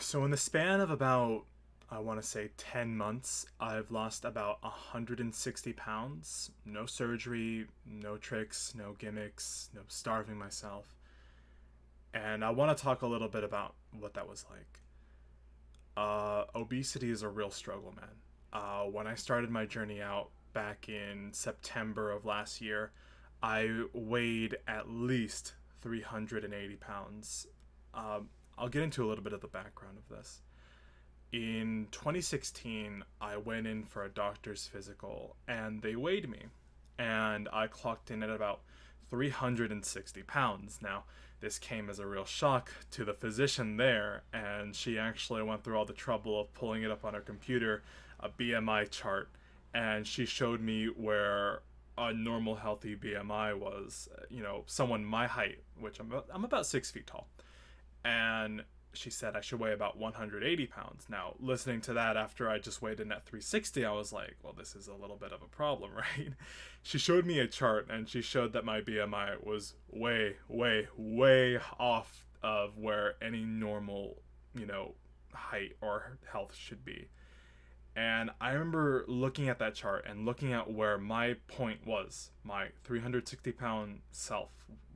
So in the span of about, I want to say 10 months, I've lost about 160 pounds. No surgery, no tricks, no gimmicks, no starving myself. And I want to talk a little bit about what that was like. Obesity is a real struggle, man. When I started my journey out back in September of last year, I weighed at least 380 pounds. I'll get into a little bit of the background of this. In 2016, I went in for a doctor's physical and they weighed me. And I clocked in at about 360 pounds. Now, this came as a real shock to the physician there, and she actually went through all the trouble of pulling it up on her computer, a BMI chart, and she showed me where a normal healthy BMI was, someone my height, which I'm about 6 feet tall, and she said I should weigh about 180 pounds. Now, listening to that after I just weighed in at 360, I was like, well, this is a little bit of a problem, right? She showed me a chart and she showed that my BMI was way, way, way off of where any normal, height or health should be. And I remember looking at that chart and looking at where my point was, my 360-pound self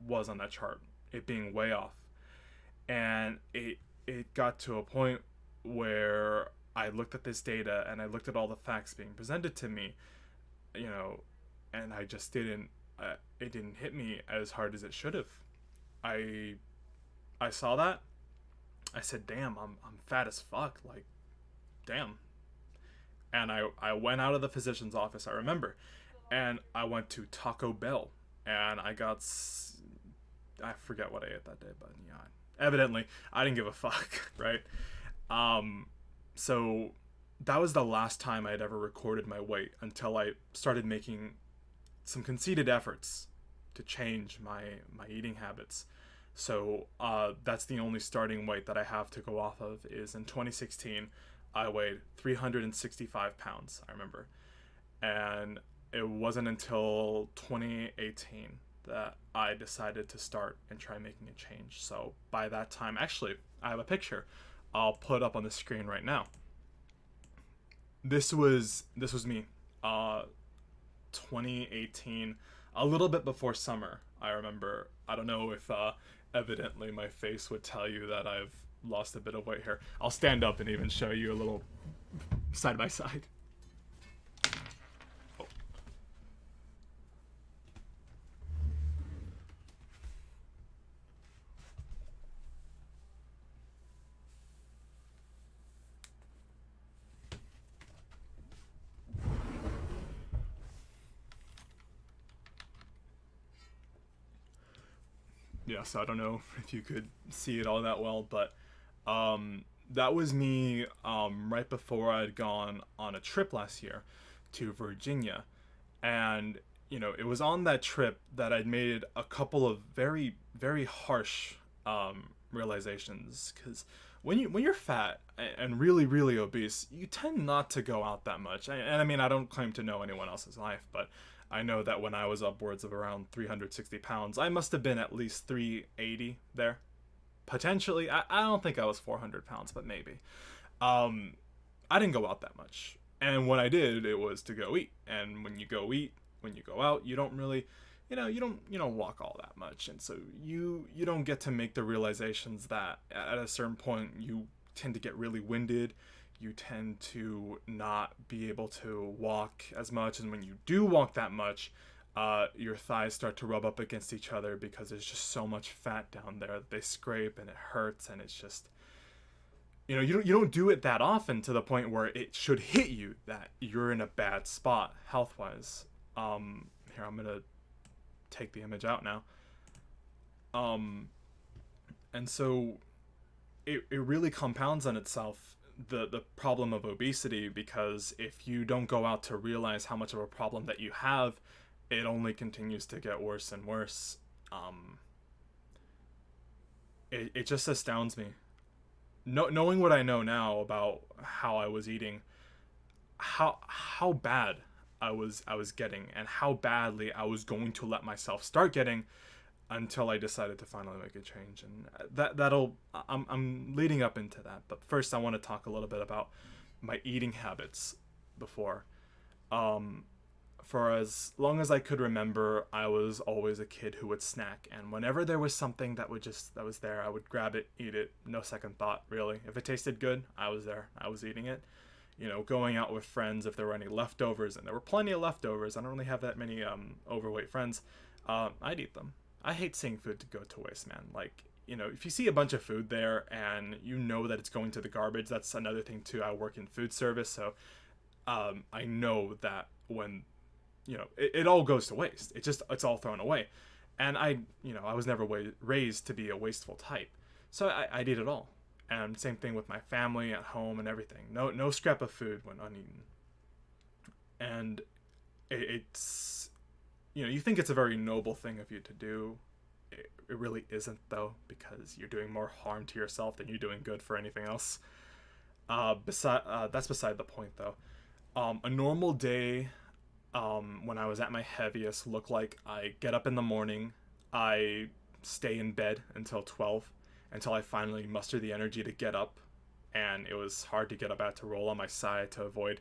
was on that chart, it being way off. And it got to a point where I looked at this data and I looked at all the facts being presented to me, and I just didn't. It didn't hit me as hard as it should have. I I saw that. I said, "Damn, I'm fat as fuck." Like, damn. And I went out of the physician's office. I remember, and I went to Taco Bell, and I forget what I ate that day, but yeah, evidently I didn't give a fuck, right? So that was the last time I had ever recorded my weight until I started making some conceited efforts to change my eating habits. So that's the only starting weight that I have to go off of. Is in 2016, I weighed 365 pounds, I remember. And it wasn't until 2018 that I decided to start and try making a change. So by that time, actually, I have a picture I'll put up on the screen right now. This was me, 2018, a little bit before summer. I remember. I don't know if evidently my face would tell you that I've lost a bit of weight here. I'll stand up and even show you a little side by side. Oh. Yeah, so I don't know if you could see it all that well, but that was me right before I'd gone on a trip last year to Virginia. And, it was on that trip that I'd made a couple of very, very harsh realizations. Because when you're fat and really, really obese, you tend not to go out that much. And I mean, I don't claim to know anyone else's life, but I know that when I was upwards of around 360 pounds, I must have been at least 380 there. Potentially. I don't think I was 400 pounds, but maybe. I didn't go out that much. And when I did, it was to go eat. And when you go eat, when you go out, you don't really, you don't walk all that much. And so you don't get to make the realizations that at a certain point you tend to get really winded. You tend to not be able to walk as much, and when you do walk that much, your thighs start to rub up against each other because there's just so much fat down there that they scrape and it hurts, and it's just, you don't do it that often to the point where it should hit you that you're in a bad spot health wise. Here, I'm gonna take the image out now. And so it really compounds on itself, the problem of obesity, because if you don't go out to realize how much of a problem that you have, it only continues to get worse and worse. It just astounds me. Knowing what I know now about how I was eating, how bad I was getting, and how badly I was going to let myself start getting, until I decided to finally make a change. And that'll I'm leading up into that. But first, I want to talk a little bit about my eating habits before. Um, for as long as I could remember, I was always a kid who would snack, and whenever there was something that was there, I would grab it, eat it, no second thought, really. If it tasted good, I was there. I was eating it. Going out with friends, if there were any leftovers, and there were plenty of leftovers. I don't really have that many overweight friends. I'd eat them. I hate seeing food to go to waste, man. Like, if you see a bunch of food there and you know that it's going to the garbage, that's another thing too. I work in food service, so I know that when it all goes to waste. It's all thrown away, and I was never raised to be a wasteful type, so I'd eat it all. And same thing with my family at home and everything. No scrap of food went uneaten. And it's you think it's a very noble thing of you to do. It really isn't, though, because you're doing more harm to yourself than you're doing good for anything else. That's beside the point, though. A normal day, when I was at my heaviest, looked like I get up in the morning, I stay in bed until 12, until I finally muster the energy to get up. And it was hard to get up. I had to roll on my side to avoid,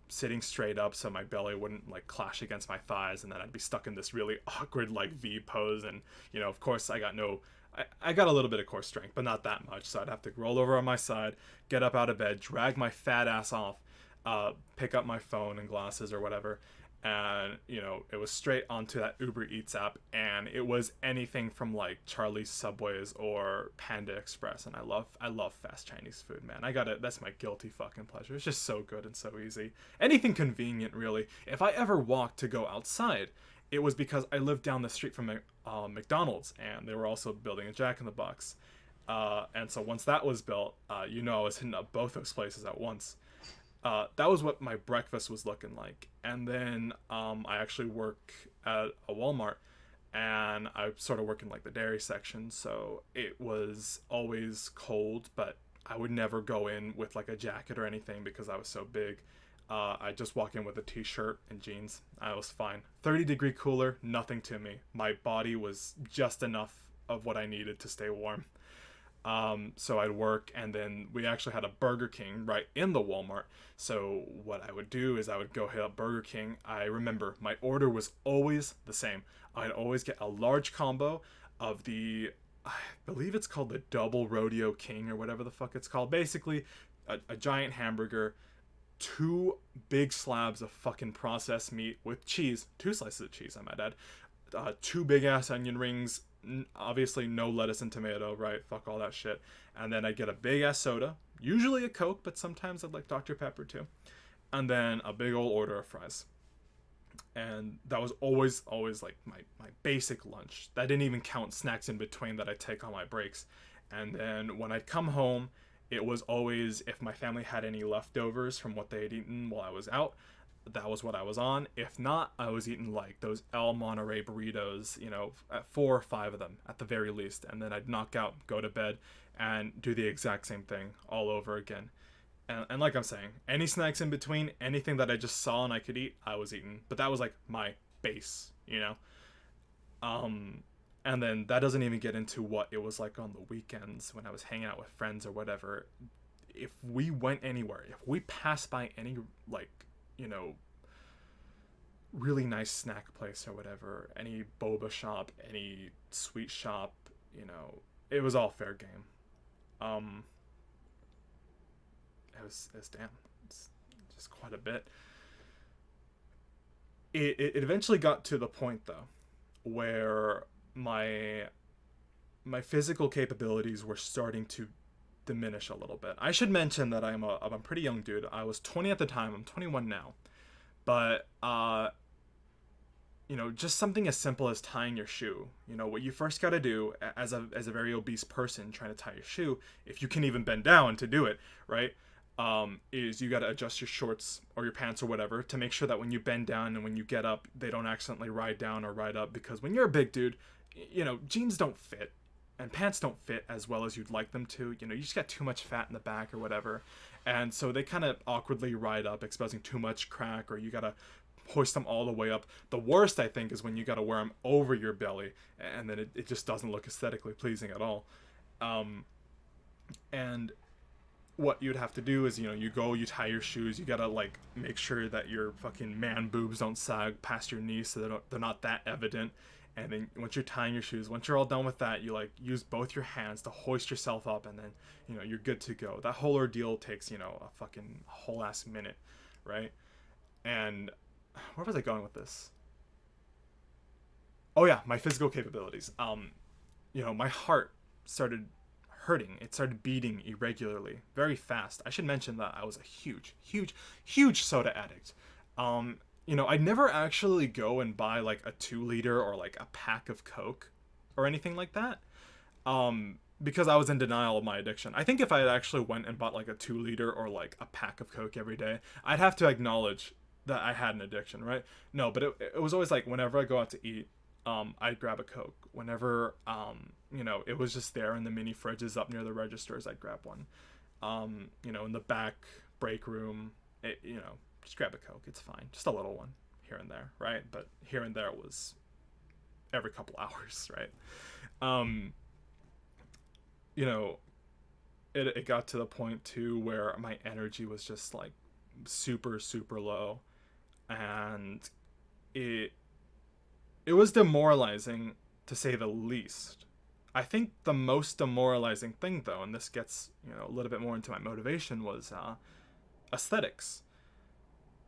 sitting straight up so my belly wouldn't like clash against my thighs, and then I'd be stuck in this really awkward like V pose. And of course I got a little bit of core strength, but not that much, so I'd have to roll over on my side, get up out of bed, drag my fat ass off, pick up my phone and glasses or whatever, and it was straight onto that Uber Eats app, and it was anything from like Charlie's Subways or Panda Express. And I love fast Chinese food, man. That's my guilty fucking pleasure. It's just so good and so easy. Anything convenient, really. If I ever walked to go outside, it was because I lived down the street from McDonald's, and they were also building a Jack in the Box, and so once that was built, I was hitting up both those places at once. That was what my breakfast was looking like. And then I actually work at a Walmart, and I sort of work in like the dairy section, so it was always cold, but I would never go in with like a jacket or anything because I was so big. I just walk in with a t-shirt and jeans. I was fine. 30-degree cooler, nothing to me. My body was just enough of what I needed to stay warm. So I'd work, and then we actually had a Burger King right in the Walmart. So what I would do is I would go hit up Burger King. I remember my order was always the same. I'd always get a large combo of I believe it's called the Double Rodeo King or whatever the fuck it's called. Basically, a giant hamburger, 2 big slabs of fucking processed meat with cheese, 2 slices of cheese, I might add, 2 big ass onion rings, obviously no lettuce and tomato, right? Fuck all that shit. And then I get a big ass soda, usually a Coke, but sometimes I'd like Dr. Pepper too. And then a big old order of fries. And that was always like my basic lunch. That didn't even count snacks in between that I take on my breaks. And then when I'd come home, it was always, if my family had any leftovers from what they had eaten while I was out, that was what I was on. If not, I was eating like those El Monterey burritos, 4 or 5 of them at the very least. And then I'd knock out, go to bed, and do the exact same thing all over again. And like I'm saying, any snacks in between, anything that I just saw and I could eat, I was eating. But that was like my base, And then that doesn't even get into what it was like on the weekends when I was hanging out with friends or whatever. If we went anywhere, if we passed by any, like, really nice snack place or whatever, any boba shop, any sweet shop, it was all fair game. It's just quite a bit. It eventually got to the point, though, where my physical capabilities were starting to diminish a little bit. I should mention that I'm a pretty young dude. I was 20 at the time. I'm 21 now. But just something as simple as tying your shoe. What you first got to do as a very obese person trying to tie your shoe, if you can even bend down to do it, right? Is you got to adjust your shorts or your pants or whatever to make sure that when you bend down and when you get up, they don't accidentally ride down or ride up, because when you're a big dude, jeans don't fit and pants don't fit as well as you'd like them to. You just got too much fat in the back or whatever. And so they kind of awkwardly ride up, exposing too much crack, or you got to hoist them all the way up. The worst, I think, is when you got to wear them over your belly, and then it just doesn't look aesthetically pleasing at all. And what you'd have to do is, you tie your shoes. You gotta like make sure that your fucking man boobs don't sag past your knees, so they're not that evident. And then once you're tying your shoes, once you're all done with that, you like use both your hands to hoist yourself up, and then you're good to go. That whole ordeal takes a fucking whole ass minute, right? And where was I going with this? Oh yeah, my physical capabilities. My heart started hurting. It started beating irregularly, very fast. I should mention that I was a huge soda addict. I'd never actually go and buy like a 2 liter or like a pack of Coke or anything like that. Because I was in denial of my addiction. I think if I had actually went and bought like a 2 liter or like a pack of Coke every day, I'd have to acknowledge that I had an addiction, right? No, but it was always like whenever I go out to eat, I'd grab a Coke. Whenever, it was just there in the mini fridges up near the registers, I'd grab one. In the back break room, just grab a Coke. It's fine. Just a little one here and there, right? But here and there was every couple hours, right? It got to the point too where my energy was just like super, super low. And it was demoralizing, to say the least. I think the most demoralizing thing, though, and this gets a little bit more into my motivation, was aesthetics.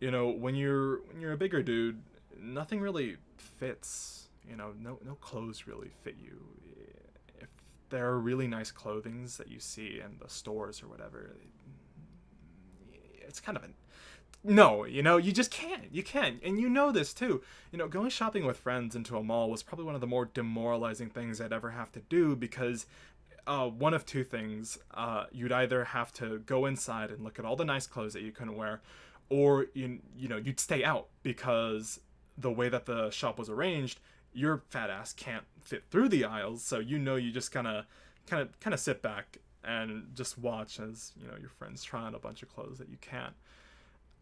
When you're a bigger dude, nothing really fits. No clothes really fit you. If there are really nice clothings that you see in the stores or whatever, it's kind of no, you just can't. You can't. And this too. Going shopping with friends into a mall was probably one of the more demoralizing things I'd ever have to do, because one of two things. You'd either have to go inside and look at all the nice clothes that you couldn't wear, or you'd stay out, because the way that the shop was arranged, your fat ass can't fit through the aisles, so you just kind of sit back and just watch as your friends try on a bunch of clothes that you can't.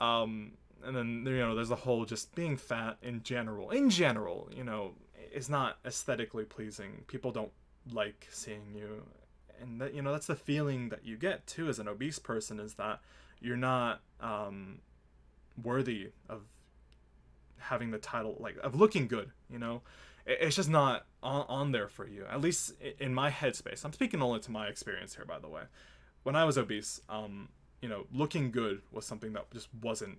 And then there's the whole just being fat in general is not aesthetically pleasing. People don't like seeing you, and that that's the feeling that you get too as an obese person, is that you're not worthy of having the title, like, of looking good. It's just not on there for you, at least in my headspace. I'm speaking only to my experience here, by the way. When I was obese, looking good was something that just wasn't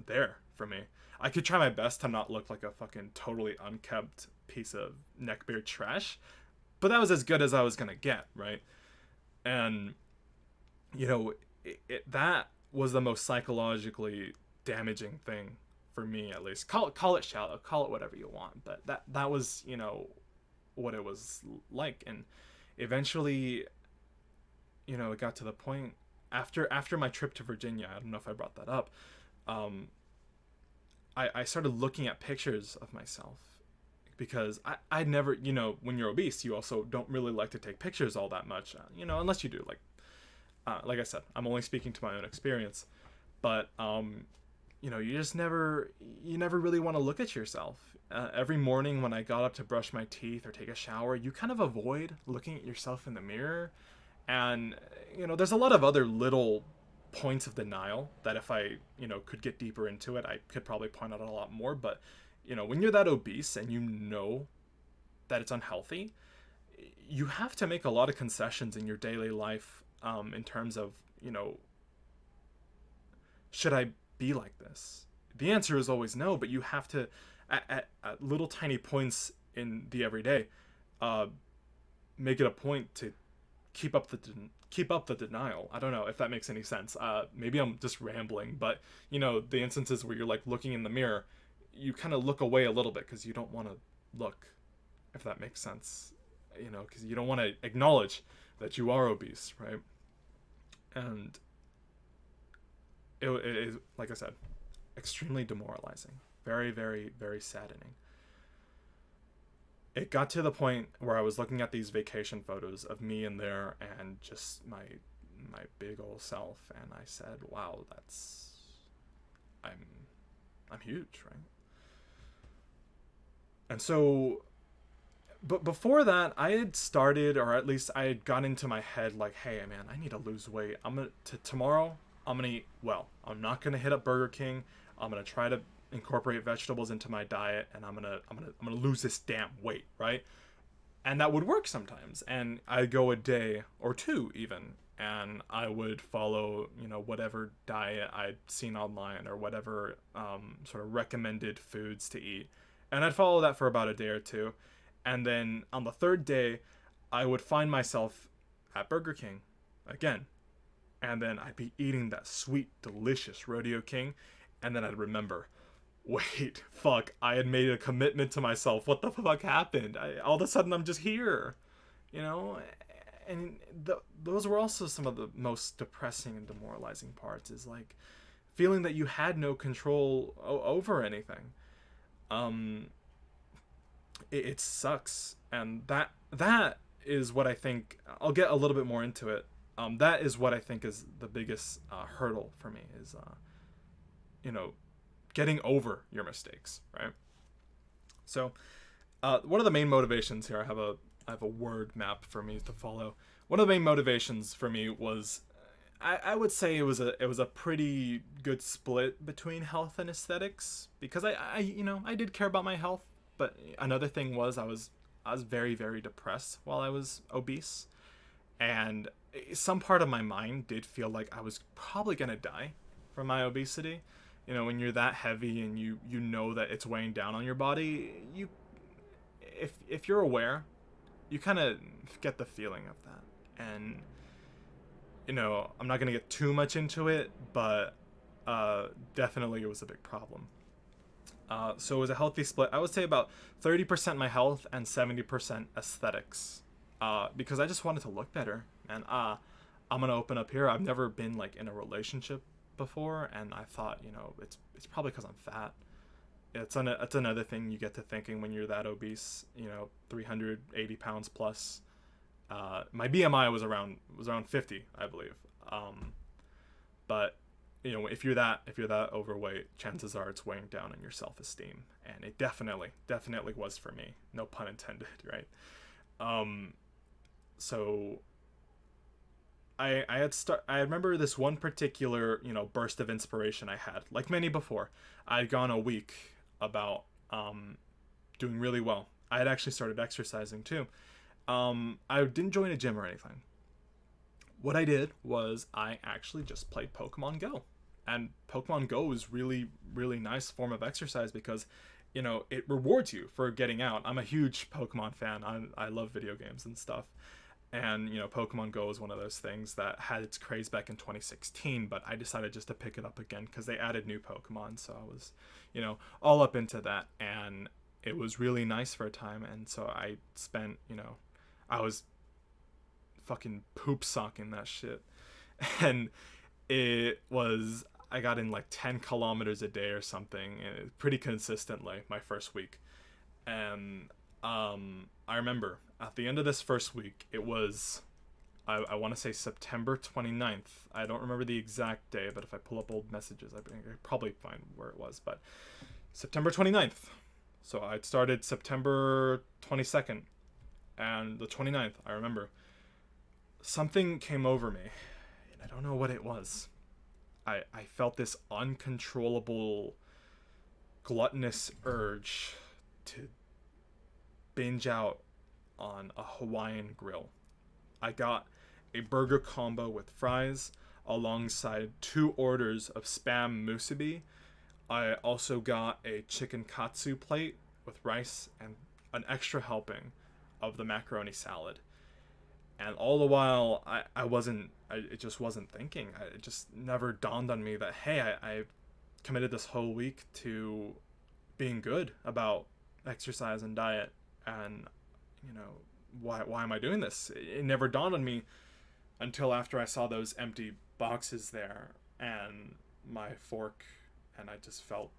there for me. I could try my best to not look like a fucking totally unkempt piece of neckbeard trash, but that was as good as I was gonna get, right? And that was the most psychologically damaging thing for me, at least. Call it shallow, call it whatever you want, but that was what it was like. And eventually, it got to the point after my trip to Virginia. I don't know if I brought that up. I started looking at pictures of myself, because I'd never, when you're obese, you also don't really like to take pictures all that much, unless you do. Like I said, I'm only speaking to my own experience, but you never really want to look at yourself. Every morning when I got up to brush my teeth or take a shower, you kind of avoid looking at yourself in the mirror. And there's a lot of other little points of denial that if I could get deeper into it, I could probably point out a lot more. But when you're that obese and that it's unhealthy, you have to make a lot of concessions in your daily life, in terms of should I be like this? The answer is always no, but you have to, at little tiny points in the everyday, make it a point to keep up the denial. I don't know if that makes any sense. Maybe I'm just rambling, but the instances where you're like looking in the mirror, you kind of look away a little bit because you don't want to look, if that makes sense. Because you don't want to acknowledge that you are obese, right? And it is, like I said, extremely demoralizing. Very, very, very saddening. It got to the point where I was looking at these vacation photos of me in there and just my big old self, and I said, wow, I'm huge, right? And so, but before that, I had started, or at least I had got into my head like, hey, man, I need to lose weight. Tomorrow, I'm gonna eat well. I'm not gonna hit up Burger King. I'm gonna try to incorporate vegetables into my diet, and I'm gonna lose this damn weight, right? And that would work sometimes. And I'd go a day or two even, and I would follow, whatever diet I'd seen online or whatever sort of recommended foods to eat, and I'd follow that for about a day or two, and then on the third day, I would find myself at Burger King again, and then I'd be eating that sweet, delicious Rodeo King, and then I'd remember, wait, fuck, I had made a commitment to myself. What the fuck happened? All of a sudden, I'm just here, you know? And those were also some of the most depressing and demoralizing parts, is like feeling that you had no control over anything. It sucks. And that is what I think, I'll get a little bit more into it. That is what I think is the biggest hurdle for me, is, getting over your mistakes, right? So, one of the main motivations here, I have a word map for me to follow. One of the main motivations for me was, I would say it was a pretty good split between health and aesthetics, because I did care about my health, but another thing was I was very, very depressed while I was obese, and some part of my mind did feel like I was probably gonna die from my obesity. When you're that heavy and you know that it's weighing down on your body, if you're aware, you kind of get the feeling of that. And I'm not gonna get too much into it, but definitely it was a big problem. So it was a healthy split. I would say about 30% my health and 70% aesthetics, because I just wanted to look better. And I'm gonna open up here. I've never been like in a relationship before, and I thought, it's probably because I'm fat. It's another thing you get to thinking when you're that obese, 380 pounds plus. My BMI was around 50, I believe. But if you're that overweight, chances are it's weighing down on your self-esteem, and it definitely was for me. No pun intended, right? So I remember this one particular, burst of inspiration I had. Like many before, I had gone a week about doing really well. I had actually started exercising too. I didn't join a gym or anything. What I did was I actually just played Pokemon Go. And Pokemon Go is really, really nice form of exercise because, it rewards you for getting out. I'm a huge Pokemon fan. I love video games and stuff. And, Pokemon Go is one of those things that had its craze back in 2016, but I decided just to pick it up again because they added new Pokemon. So I was, all up into that. And it was really nice for a time. And so I spent, I was fucking poop socking that shit. And I got in like 10 kilometers a day or something, and pretty consistently my first week. And I remember at the end of this first week, it was, I want to say September 29th. I don't remember the exact day, but if I pull up old messages, I could probably find where it was. But September 29th. So I started September 22nd. And the 29th, I remember, something came over me. And I don't know what it was. I felt this uncontrollable, gluttonous urge to binge out on a Hawaiian grill. I got a burger combo with fries alongside 2 orders of Spam musubi. I also got a chicken katsu plate with rice and an extra helping of the macaroni salad. And all the while, it just wasn't thinking. It just never dawned on me that, hey, I committed this whole week to being good about exercise and diet. And, why am I doing this? It never dawned on me until after I saw those empty boxes there and my fork, and I just felt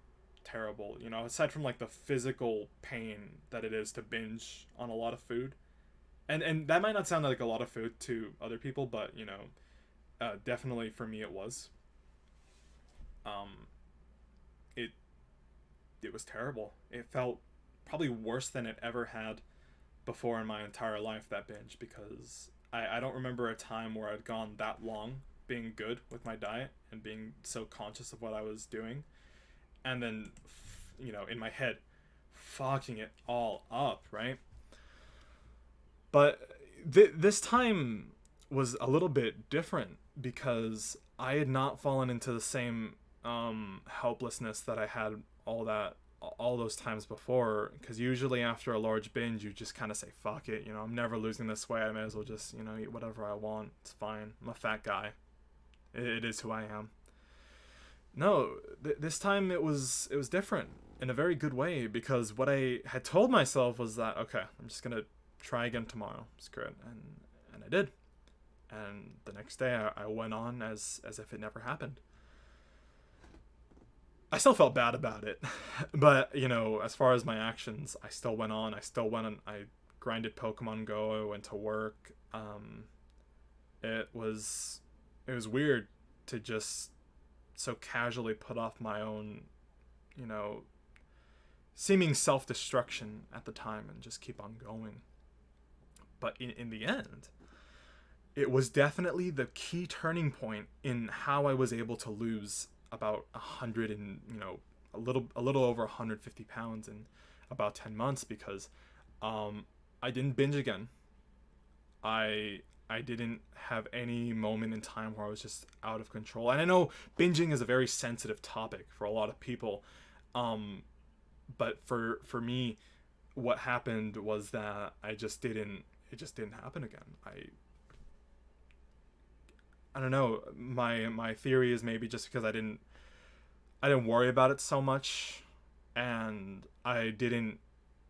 terrible. Aside from like the physical pain that it is to binge on a lot of food. And that might not sound like a lot of food to other people, but, definitely for me it was. it was terrible. It felt probably worse than it ever had before in my entire life, that binge, because I don't remember a time where I'd gone that long being good with my diet and being so conscious of what I was doing, and then, in my head, fucking it all up, right? But this time was a little bit different because I had not fallen into the same helplessness that I had all those times before, because usually after a large binge you just kind of say, fuck it, I'm never losing this weight, I may as well just eat whatever I want, it's fine, I'm a fat guy, it is who I am. No, this time it was different in a very good way, because what I had told myself was that, okay, I'm just gonna try again tomorrow, screw it, and I did. And the next day I went on as if it never happened. I still felt bad about it, but as far as my actions, I still went on. I grinded Pokemon Go. I went to work. It was weird to just so casually put off my own, seeming self-destruction at the time and just keep on going. But in the end, it was definitely the key turning point in how I was able to lose about 100 and a little over 150 pounds in about 10 months, because I didn't binge again. I didn't have any moment in time where I was just out of control. And I know binging is a very sensitive topic for a lot of people, but for me, what happened was that it just didn't happen again. I don't know. My theory is maybe just because I didn't worry about it so much, and I didn't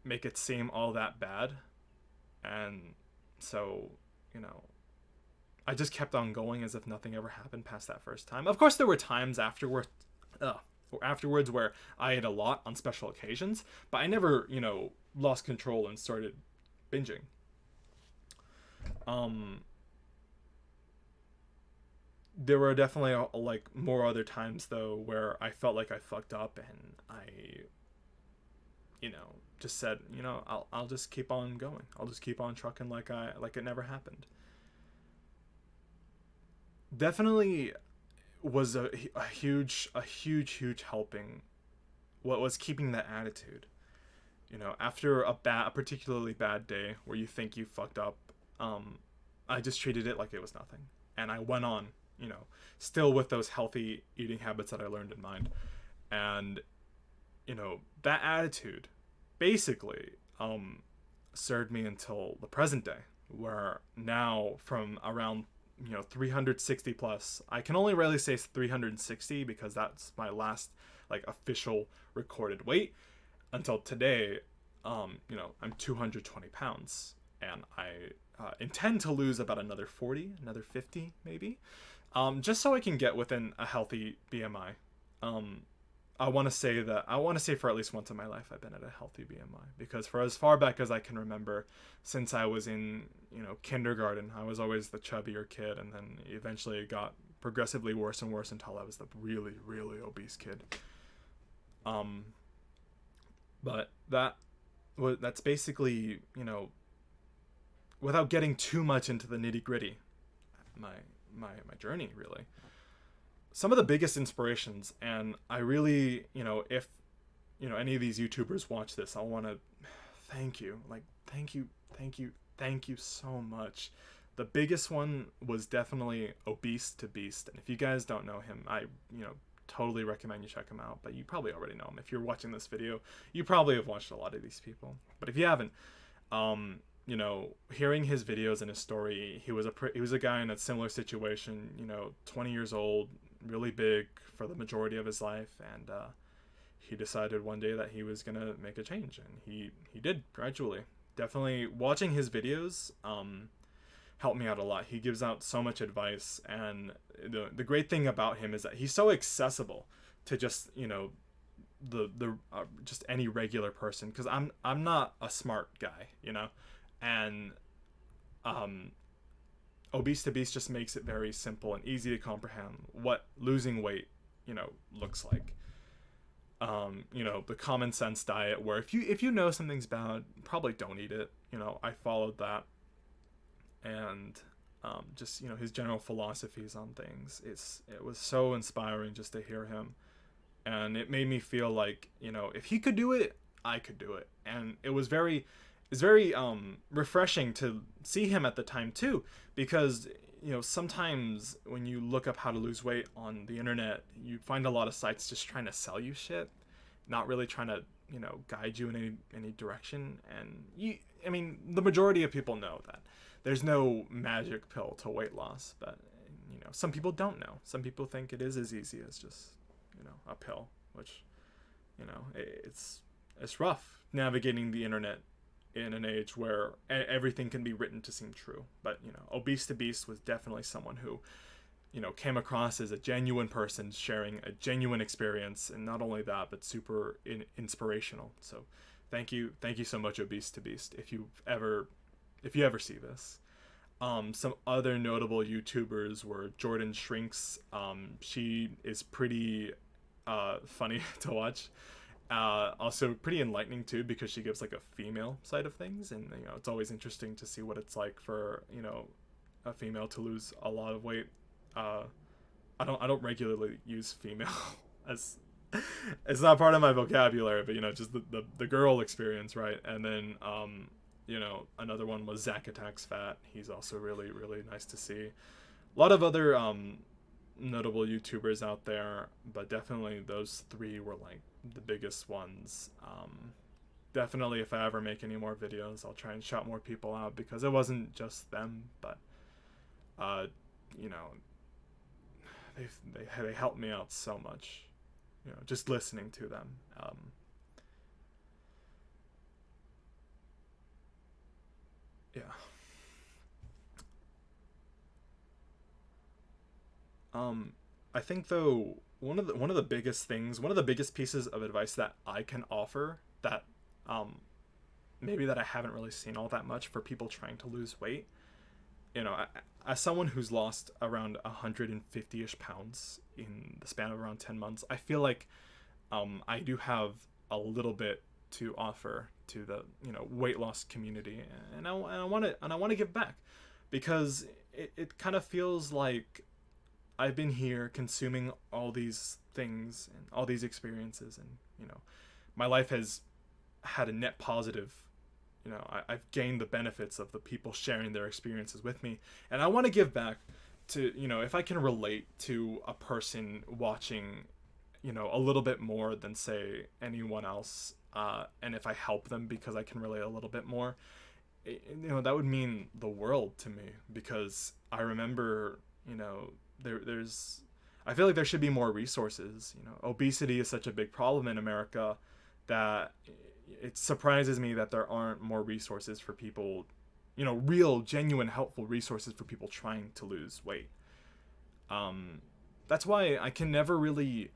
make it seem all that bad, and so I just kept on going as if nothing ever happened past that first time. Of course, there were times afterwards where I ate a lot on special occasions, but I never lost control and started binging. There were definitely more other times though where I felt like I fucked up, and I just said, I'll just keep on going. I'll just keep on trucking like it never happened. Definitely was a huge helping. What was keeping that attitude? After a particularly bad day where you think you fucked up, I just treated it like it was nothing, and I went on, still with those healthy eating habits that I learned in mind. And, that attitude basically served me until the present day, where now from around, 360 plus, I can only really say 360 because that's my last official recorded weight, until today, I'm 220 pounds, and I intend to lose about another 40, another 50 maybe, just so I can get within a healthy BMI. I want to say for at least once in my life I've been at a healthy BMI, because for as far back as I can remember, since I was in kindergarten, I was always the chubbier kid, and then eventually it got progressively worse and worse until I was the really, really obese kid. But that's basically, without getting too much into the nitty gritty, my journey, really. Some of the biggest inspirations, and I really, if any of these YouTubers watch this, I want to thank you. Thank you so much. The biggest one was definitely Obese to Beast, and if you guys don't know him, I totally recommend you check him out. But you probably already know him. If you're watching this video, you probably have watched a lot of these people. But if you haven't, hearing his videos and his story, he was a guy in a similar situation, 20 years old, really big for the majority of his life, and he decided one day that he was gonna make a change, and he did gradually. Definitely watching his videos helped me out a lot. He gives out so much advice, and the great thing about him is that he's so accessible to just just any regular person, because I'm not a smart guy, and Obese to Beast just makes it very simple and easy to comprehend what losing weight looks like. You know, the common sense diet where if you know something's bad, probably don't eat it. You know, I followed that, and just, you know, his general philosophies on things. It was so inspiring just to hear him, and it made me feel like, you know, if he could do it, I could do it. And it's very refreshing to see him at the time too, because, you know, sometimes when you look up how to lose weight on the internet, you find a lot of sites just trying to sell you shit, not really trying to, you know, guide you in any direction. And I mean, the majority of people know that there's no magic pill to weight loss, but, you know, some people don't know. Some people think it is as easy as just, you know, a pill, which, you know, it's rough navigating the internet in an age where everything can be written to seem true. But, you know, Obese to Beast was definitely someone who, you know, came across as a genuine person sharing a genuine experience, and not only that, but super inspirational. So thank you so much, Obese to Beast, if you ever see this. Some other notable YouTubers were Jordan Shrinks. She is pretty funny to watch. Also pretty enlightening too, because she gives like a female side of things, and, you know, it's always interesting to see what it's like for, you know, a female to lose a lot of weight. I don't regularly use female as it's not part of my vocabulary, but, you know, just the girl experience, right? And then you know, another one was Zach Attacks Fat. He's also really nice to see. A lot of other notable YouTubers out there, but definitely those three were like the biggest ones. Definitely, if I ever make any more videos, I'll try and shout more people out, because it wasn't just them, but you know, they helped me out so much, you know, just listening to them. Yeah. I think though, one of the biggest things, one of the biggest pieces of advice that I can offer, that maybe that I haven't really seen all that much for people trying to lose weight, you know, as someone who's lost around 150-ish pounds in the span of around 10 months, I feel like I do have a little bit to offer to the, you know, weight loss community, and I want to give back, because it kind of feels like I've been here consuming all these things and all these experiences, and, you know, my life has had a net positive. You know, I've gained the benefits of the people sharing their experiences with me, and I want to give back to, you know, if I can relate to a person watching, you know, a little bit more than, say, anyone else, and if I help them because I can relate a little bit more, you know, that would mean the world to me, because I remember, you know, there's I feel like there should be more resources. You know, obesity is such a big problem in America that it surprises me that there aren't more resources for people, you know, real, genuine, helpful resources for people trying to lose weight. That's why I can never really,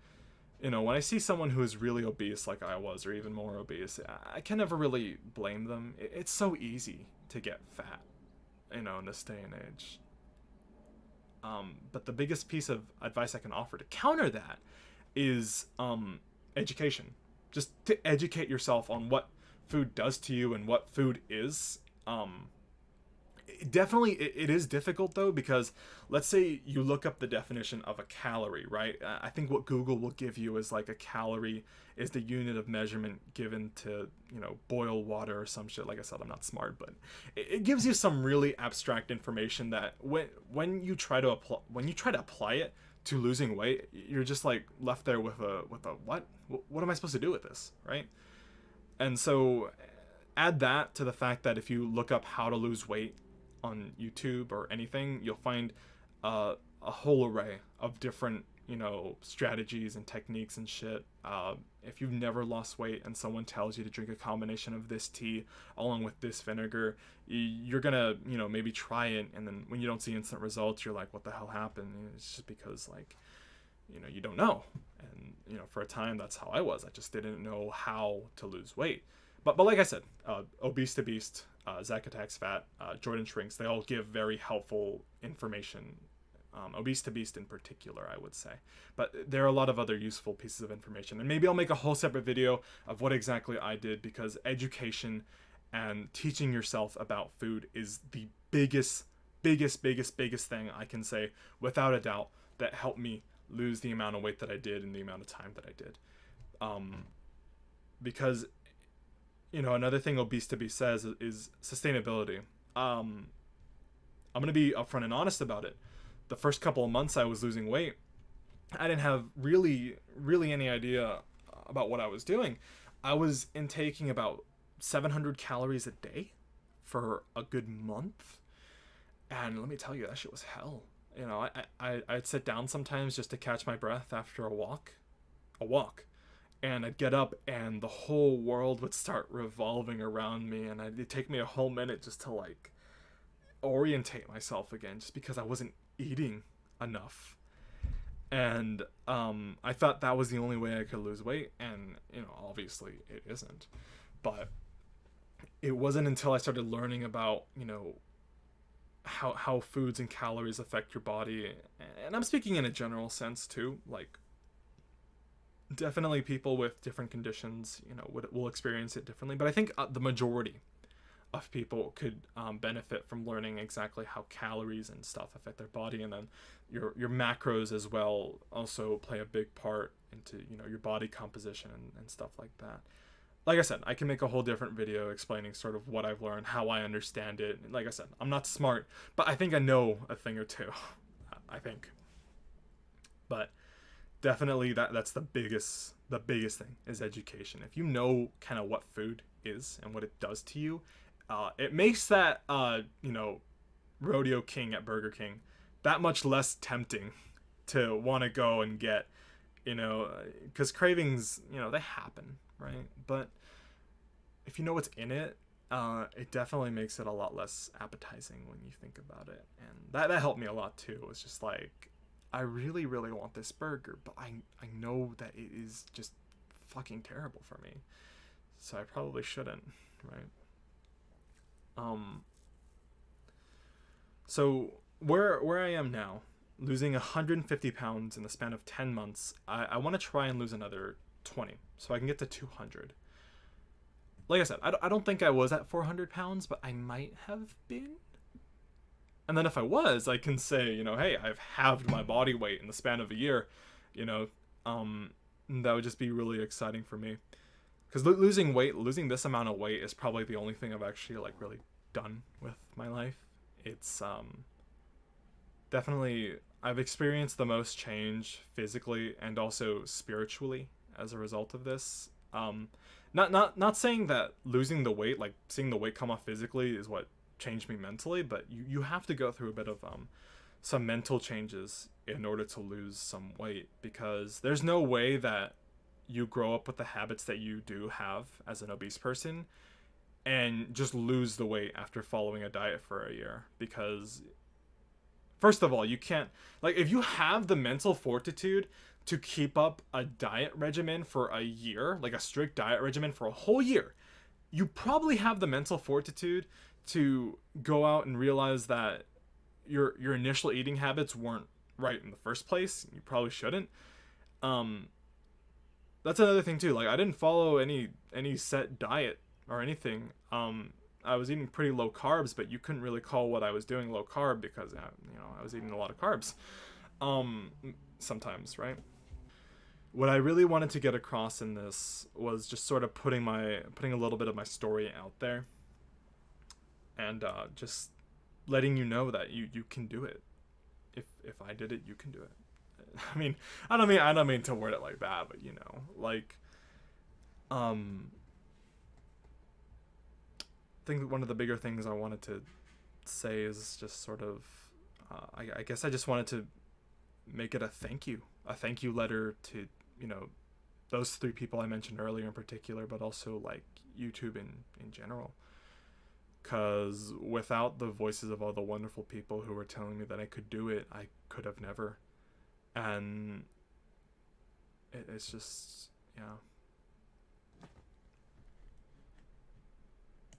you know, when I see someone who is really obese like I was, or even more obese, I can never really blame them. It's so easy to get fat, you know, in this day and age. But the biggest piece of advice I can offer to counter that is education. Just to educate yourself on what food does to you and what food is. Definitely, it is difficult though, because let's say you look up the definition of a calorie, right? I think what Google will give you is like a calorie is the unit of measurement given to, you know, boil water or some shit. Like I said, I'm not smart, but it gives you some really abstract information that when you try to apply it to losing weight, you're just like left there with a what am I supposed to do with this, right? And so add that to the fact that if you look up how to lose weight on YouTube or anything, you'll find a whole array of different, you know, strategies and techniques and shit. If you've never lost weight and someone tells you to drink a combination of this tea along with this vinegar, you're gonna, you know, maybe try it, and then when you don't see instant results, you're like, what the hell happened? And it's just because, like, you know, you don't know. And, you know, for a time, that's how I was. I just didn't know how to lose weight. But like I said, Obese to Beast, Zach Attacks Fat, Jordan Shrinks, they all give very helpful information Obese to Beast in particular, I would say. But there are a lot of other useful pieces of information. And maybe I'll make a whole separate video of what exactly I did, because education and teaching yourself about food is the biggest thing I can say without a doubt that helped me lose the amount of weight that I did in the amount of time that I did. Because, another thing Obese to Beast says is sustainability. I'm going to be upfront and honest about it. The first couple of months I was losing weight, I didn't have really any idea about what I was doing. I was intaking about 700 calories a day for a good month. And let me tell you, that shit was hell. I'd sit down sometimes just to catch my breath after a walk. And I'd get up and the whole world would start revolving around me. And it'd take me a whole minute just to orientate myself again, just because I wasn't eating enough. And I thought that was the only way I could lose weight, and obviously it isn't. But it wasn't until I started learning about how foods and calories affect your body, and I'm speaking in a general sense too, definitely people with different conditions will experience it differently, but I think the majority of people could benefit from learning exactly how calories and stuff affect their body, and then your macros as well also play a big part into your body composition and stuff like that. Like I said, I can make a whole different video explaining sort of what I've learned, how I understand it. Like I said, I'm not smart, but I think I know a thing or two. I think. But definitely that's the biggest thing is education. If you know kind of what food is and what it does to you, it makes that rodeo king at Burger King that much less tempting to want to go and get, because cravings, they happen, right? But if you know what's in it, it definitely makes it a lot less appetizing when you think about it. And that helped me a lot too. It's just I really want this burger, but I know that it is just fucking terrible for me, so I probably shouldn't, right? So where I am now, losing 150 pounds in the span of 10 months, I want to try and lose another 20 so I can get to 200. Like I said, I don't think I was at 400 pounds, but I might have been. And then if I was, I can say, hey, I've halved my body weight in the span of a year, that would just be really exciting for me. Because losing this amount of weight is probably the only thing I've actually really done with my life. It's definitely, I've experienced the most change physically and also spiritually as a result of this. Not saying that losing the weight, seeing the weight come off physically, is what changed me mentally, but you have to go through a bit of some mental changes in order to lose some weight, because there's no way that you grow up with the habits that you do have as an obese person and just lose the weight after following a diet for a year. Because first of all, you can't, if you have the mental fortitude to keep up a diet regimen for a year, a strict diet regimen for a whole year, you probably have the mental fortitude to go out and realize that your initial eating habits weren't right in the first place. You probably shouldn't. That's another thing too. I didn't follow any set diet or anything. I was eating pretty low carbs, but you couldn't really call what I was doing low carb because I was eating a lot of carbs. Sometimes, right? What I really wanted to get across in this was just sort of putting a little bit of my story out there, and just letting you know that you can do it. If I did it, you can do it. I mean, I don't mean to word it like that, but I think one of the bigger things I wanted to say is just sort of, I guess I just wanted to make it a thank you letter to, those 3 people I mentioned earlier in particular, but also YouTube in general. Because without the voices of all the wonderful people who were telling me that I could do it, I could have never. And it's just, yeah.